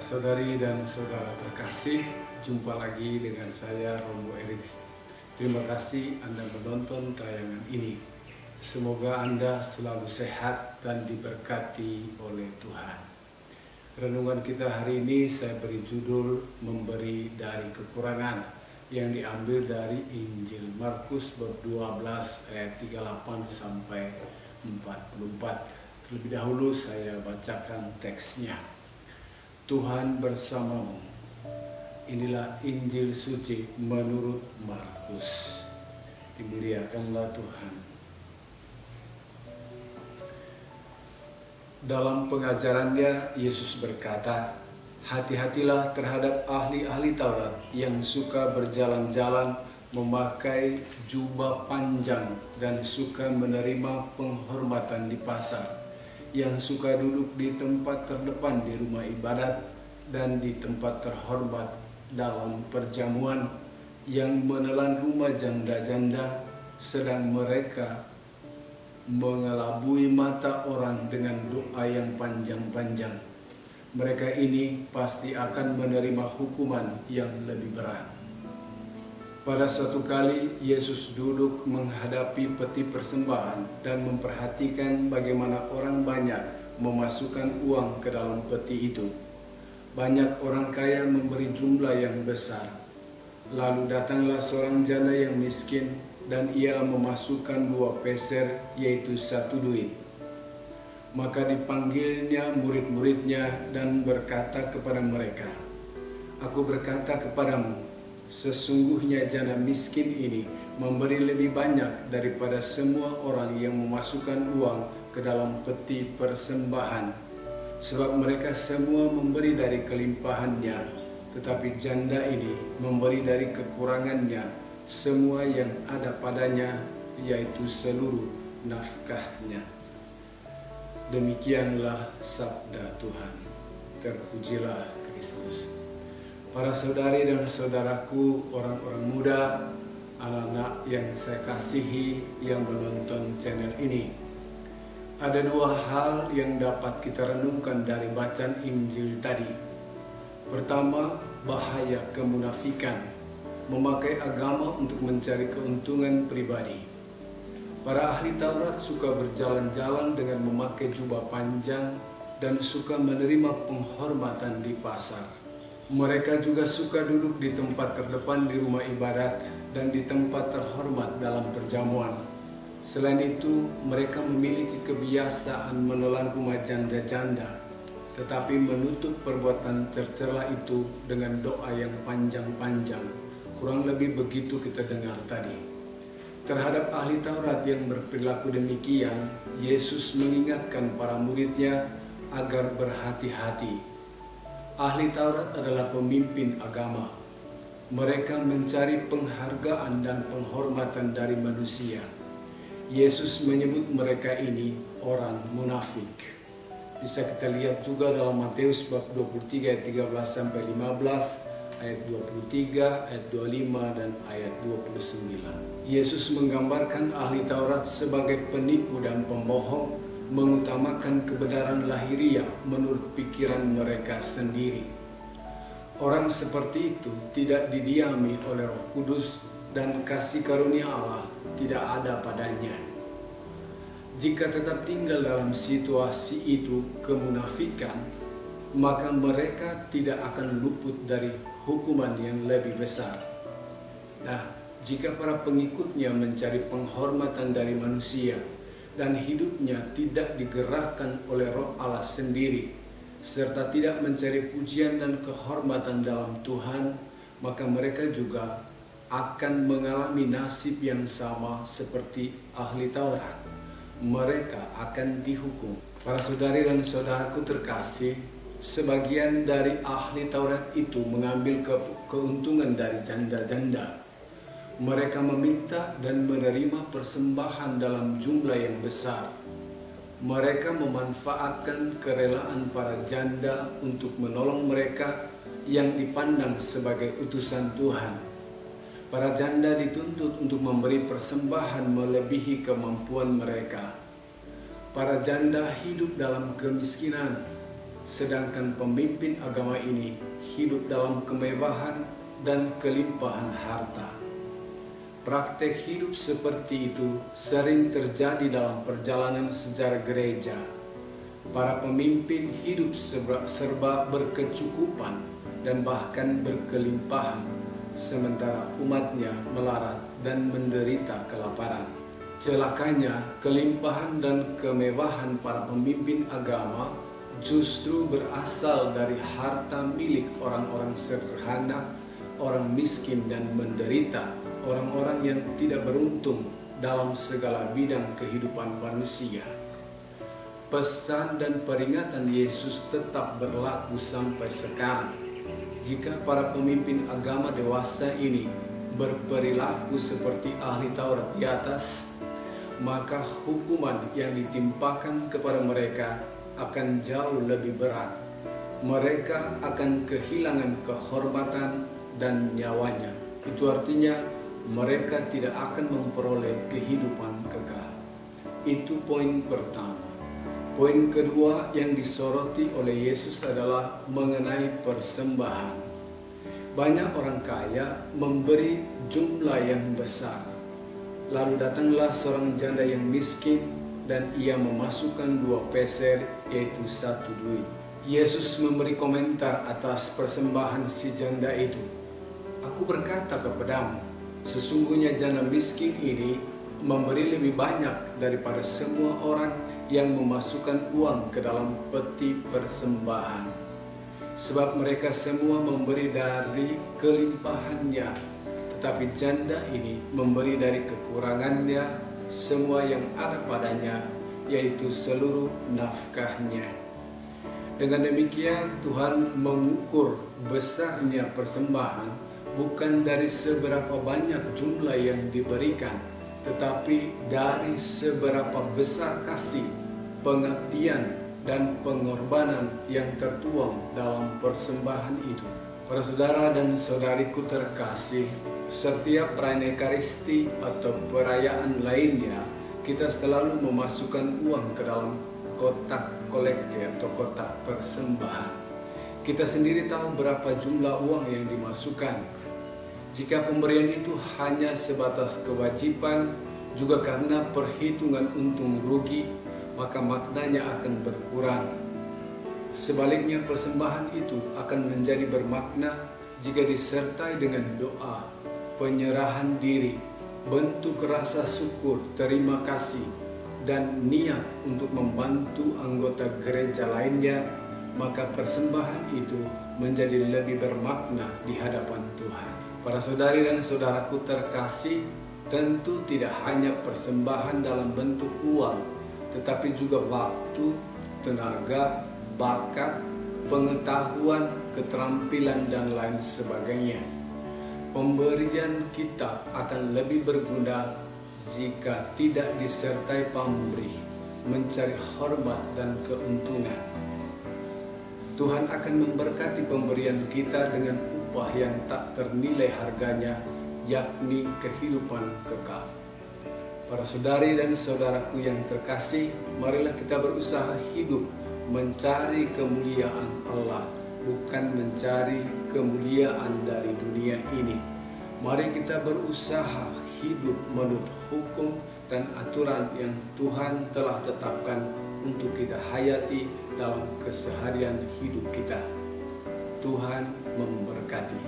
Saudari dan saudara terkasih, jumpa lagi dengan saya Romo Erik. Terima kasih Anda menonton tayangan ini. Semoga Anda selalu sehat dan diberkati oleh Tuhan. Renungan kita hari ini saya beri judul Memberi dari Kekurangan, yang diambil dari Injil Markus bab 12 ayat 38 sampai 44. Terlebih dahulu saya bacakan teksnya. Tuhan bersamamu. Inilah Injil suci menurut Markus. Dimuliakanlah Tuhan. Dalam pengajarannya, Yesus berkata, hati-hatilah terhadap ahli-ahli Taurat yang suka berjalan-jalan memakai jubah panjang dan suka menerima penghormatan di pasar, yang suka duduk di tempat terdepan di rumah ibadat dan di tempat terhormat dalam perjamuan, yang menelan rumah janda-janda, sedang mereka mengelabui mata orang dengan doa yang panjang-panjang. Mereka ini pasti akan menerima hukuman yang lebih berat. Pada suatu kali, Yesus duduk menghadapi peti persembahan dan memperhatikan bagaimana orang banyak memasukkan uang ke dalam peti itu. Banyak orang kaya memberi jumlah yang besar. Lalu datanglah seorang janda yang miskin, dan ia memasukkan 2 peser, yaitu 1 duit. Maka dipanggilnya murid-muridnya dan berkata kepada mereka, "Aku berkata kepadamu, sesungguhnya janda miskin ini memberi lebih banyak daripada semua orang yang memasukkan uang ke dalam peti persembahan. Sebab mereka semua memberi dari kelimpahannya, tetapi janda ini memberi dari kekurangannya semua yang ada padanya, yaitu seluruh nafkahnya." Demikianlah sabda Tuhan. Terpujilah Kristus. Para saudari dan saudaraku, orang-orang muda, anak-anak yang saya kasihi yang menonton channel ini, ada 2 hal yang dapat kita renungkan dari bacaan Injil tadi. Pertama, bahaya kemunafikan, memakai agama untuk mencari keuntungan pribadi. Para ahli Taurat suka berjalan-jalan dengan memakai jubah panjang dan suka menerima penghormatan di pasar. Mereka juga suka duduk di tempat terdepan di rumah ibadat dan di tempat terhormat dalam perjamuan. Selain itu, mereka memiliki kebiasaan menelan rumah janda-janda, tetapi menutup perbuatan tercela itu dengan doa yang panjang-panjang. Kurang lebih begitu kita dengar tadi. Terhadap ahli Taurat yang berperilaku demikian, Yesus mengingatkan para muridnya agar berhati-hati. Ahli Taurat adalah pemimpin agama. Mereka mencari penghargaan dan penghormatan dari manusia. Yesus menyebut mereka ini orang munafik. Bisa kita lihat juga dalam Matius bab 23 ayat 13 sampai 15, ayat 23, ayat 25 dan ayat 29. Yesus menggambarkan ahli Taurat sebagai penipu dan pembohong, mengutamakan kebenaran lahiriah menurut pikiran mereka sendiri. Orang seperti itu tidak didiami oleh Roh Kudus dan kasih karunia Allah tidak ada padanya. Jika tetap tinggal dalam situasi itu kemunafikan, maka mereka tidak akan luput dari hukuman yang lebih besar. Nah, jika para pengikutnya mencari penghormatan dari manusia dan hidupnya tidak digerakkan oleh Roh Allah sendiri, serta tidak mencari pujian dan kehormatan dalam Tuhan, maka mereka juga akan mengalami nasib yang sama seperti ahli Taurat. Mereka akan dihukum. Para saudari dan saudaraku terkasih, sebagian dari ahli Taurat itu mengambil keuntungan dari janda-janda. Mereka meminta dan menerima persembahan dalam jumlah yang besar. Mereka memanfaatkan kerelaan para janda untuk menolong mereka yang dipandang sebagai utusan Tuhan. Para janda dituntut untuk memberi persembahan melebihi kemampuan mereka. Para janda hidup dalam kemiskinan, sedangkan pemimpin agama ini hidup dalam kemewahan dan kelimpahan harta. Praktek hidup seperti itu sering terjadi dalam perjalanan sejarah gereja. Para pemimpin hidup serba berkecukupan dan bahkan berkelimpahan, sementara umatnya melarat dan menderita kelaparan. Celakanya, kelimpahan dan kemewahan para pemimpin agama justru berasal dari harta milik orang-orang sederhana, orang miskin dan menderita, orang-orang yang tidak beruntung dalam segala bidang kehidupan manusia. Pesan dan peringatan Yesus tetap berlaku sampai sekarang. Jika para pemimpin agama dewasa ini berperilaku seperti ahli Taurat di atas, maka hukuman yang ditimpakan kepada mereka akan jauh lebih berat. Mereka akan kehilangan kehormatan dan nyawanya. Itu artinya mereka tidak akan memperoleh kehidupan kekal. Itu poin pertama. Poin kedua yang disoroti oleh Yesus adalah mengenai persembahan. Banyak orang kaya memberi jumlah yang besar. Lalu datanglah seorang janda yang miskin dan ia memasukkan 2 peser, yaitu 1 duit. Yesus memberi komentar atas persembahan si janda itu. Aku berkata kepadamu, sesungguhnya janda miskin ini memberi lebih banyak daripada semua orang yang memasukkan uang ke dalam peti persembahan. Sebab mereka semua memberi dari kelimpahannya, tetapi janda ini memberi dari kekurangannya semua yang ada padanya, yaitu seluruh nafkahnya. Dengan demikian Tuhan mengukur besarnya persembahan bukan dari seberapa banyak jumlah yang diberikan, tetapi dari seberapa besar kasih, pengabdian, dan pengorbanan yang tertuang dalam persembahan itu. Para saudara dan saudariku terkasih, setiap perayaan Ekaristi atau perayaan lainnya, kita selalu memasukkan uang ke dalam kotak kolekte atau kotak persembahan. Kita sendiri tahu berapa jumlah uang yang dimasukkan. Jika pemberian itu hanya sebatas kewajiban, juga karena perhitungan untung rugi, maka maknanya akan berkurang. Sebaliknya, persembahan itu akan menjadi bermakna jika disertai dengan doa, penyerahan diri, bentuk rasa syukur, terima kasih, dan niat untuk membantu anggota gereja lainnya, maka persembahan itu menjadi lebih bermakna di hadapan Tuhan. Para saudari dan saudaraku terkasih, tentu tidak hanya persembahan dalam bentuk uang, tetapi juga waktu, tenaga, bakat, pengetahuan, keterampilan, dan lain sebagainya. Pemberian kita akan lebih berguna jika tidak disertai pamrih, mencari hormat dan keuntungan. Tuhan akan memberkati pemberian kita dengan upah yang tak ternilai harganya, yakni kehidupan kekal. Para saudari dan saudaraku yang terkasih, marilah kita berusaha hidup mencari kemuliaan Allah, bukan mencari kemuliaan dari dunia ini. Mari kita berusaha hidup menurut hukum dan aturan yang Tuhan telah tetapkan untuk kita hayati dalam keseharian hidup kita. Tuhan memberkati.